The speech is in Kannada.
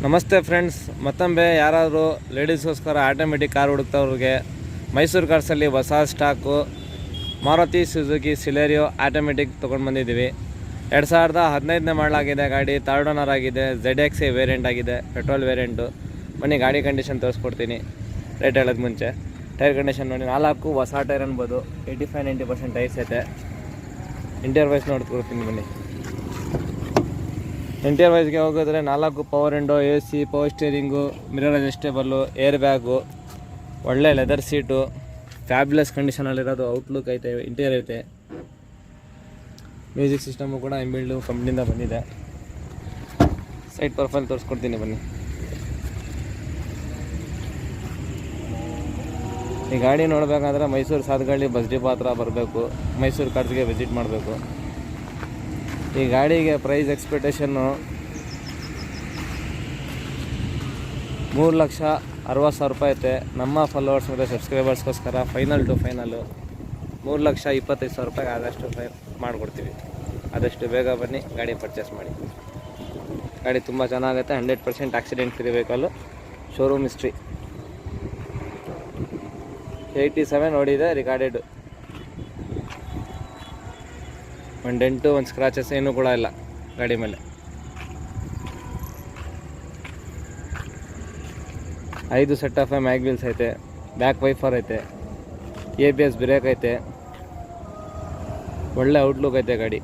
ನಮಸ್ತೆ ಫ್ರೆಂಡ್ಸ್, ಮತ್ತೊಮ್ಮೆ ಯಾರಾದರೂ ಲೇಡೀಸ್ಗೋಸ್ಕರ ಆಟೋಮೆಟಿಕ್ ಕಾರ್ ಹುಡುಕ್ತವ್ರಿಗೆ ಮೈಸೂರು ಕಾರ್ಸಲ್ಲಿ ಹೊಸ ಸ್ಟಾಕು ಮಾರುತಿ ಸುಜುಕಿ ಸಿಲೆರಿಯೋ ಆಟೋಮೆಟಿಕ್ ತೊಗೊಂಡು ಬಂದಿದ್ದೀವಿ. 2015ನೇ ಮಾಡಲಾಗಿದೆ ಗಾಡಿ. ಥರ್ಡ್ ಓನರ್ ಆಗಿದೆ. ZXi ವೇರಿಯಂಟ್ ಆಗಿದೆ, ಪೆಟ್ರೋಲ್ ವೇರಿಯಂಟು. ಬನ್ನಿ ಗಾಡಿ ಕಂಡೀಷನ್ ತೋರಿಸ್ಕೊಡ್ತೀನಿ ರೇಟ್ ಹೇಳೋದು ಮುಂಚೆ. ಟೈರ್ ಕಂಡೀಷನ್ ನೋಡಿ, 4 ಹೊಸ ಟೈರ್ ಅನ್ಬೋದು. 85-90% ಟೈರ್ಸ್ ಐತೆ. ಇಂಟೀರಿಯರ್ ವೈಸ್ ನೋಡ್ಕೊಡ್ತೀನಿ ಬನ್ನಿ. ಇಂಟೀರಿಯರ್ ವೈಸ್ಗೆ ಹೋಗಿದ್ರೆ 4 power window, AC, power steering, mirror ಅಡ್ಜಸ್ಟೇಬಲ್ಲು, air bag, ಒಳ್ಳೆ ಲೆದರ್ ಸೀಟು, ಫ್ಯಾಬ್ಯುಲಸ್ ಕಂಡೀಷನಲ್ಲಿರೋದು. ಔಟ್ಲುಕ್ ಐತೆ, ಇಂಟೀರಿಯರ್ ಐತೆ. ಮ್ಯೂಸಿಕ್ ಸಿಸ್ಟಮು ಕೂಡ ಇನ್ಬಿಲ್ಡು ಕಂಪ್ನಿಯಿಂದ ಬಂದಿದೆ. ಸೈಡ್ ಪ್ರೊಫೈಲ್ ತೋರಿಸ್ಕೊಡ್ತೀನಿ ಬನ್ನಿ. ಈ ಗಾಡಿ ನೋಡಬೇಕಾದ್ರೆ ಮೈಸೂರು ಸಾತ್ಗಳ್ಳಿ ಬಸ್ ಡಿಪೋ ಹತ್ರ ಬರಬೇಕು. ಮೈಸೂರು ಕಾರ್ಸ್ಗೆ ವಿಸಿಟ್ ಮಾಡಬೇಕು. ಈ ಗಾಡಿಗೆ ಪ್ರೈಸ್ ಎಕ್ಸ್ಪೆಕ್ಟೇಷನ್ನು 3,60,000 ರೂಪಾಯಿ ಐತೆ. ನಮ್ಮ ಫಾಲೋವರ್ಸ್ ಮತ್ತು ಸಬ್ಸ್ಕ್ರೈಬರ್ಸ್ಗೋಸ್ಕರ ಫೈನಲ್ ಟು ಫೈನಲ್ಲು 3,25,000 ರೂಪಾಯಿಗೆ ಆದಷ್ಟು ಮಾಡಿಕೊಡ್ತೀವಿ. ಆದಷ್ಟು ಬೇಗ ಬನ್ನಿ, ಗಾಡಿ ಪರ್ಚೇಸ್ ಮಾಡಿ. ಗಾಡಿ ತುಂಬ ಚೆನ್ನಾಗೈತೆ. 100% accident free vehicle. Showroom history 87 ಓಡಿದೆ. ರಿಕಾರ್ಡೆಡ್. ಒಂದು ಡೆಂಟು, ಒಂದು ಸ್ಕ್ರಾಚಸ್ ಏನೂ ಕೂಡ ಇಲ್ಲ ಗಾಡಿ ಮೇಲೆ. 5 ಸೆಟ್ ಆಫ್ ಮ್ಯಾಗ್ ವೀಲ್ಸ್ ಐತೆ. ಬ್ಯಾಕ್ ವೈಫರ್ ಐತೆ. ABS ಬ್ರೇಕ್ ಐತೆ. ಒಳ್ಳೆ ಔಟ್ಲುಕ್ ಐತೆ ಗಾಡಿ.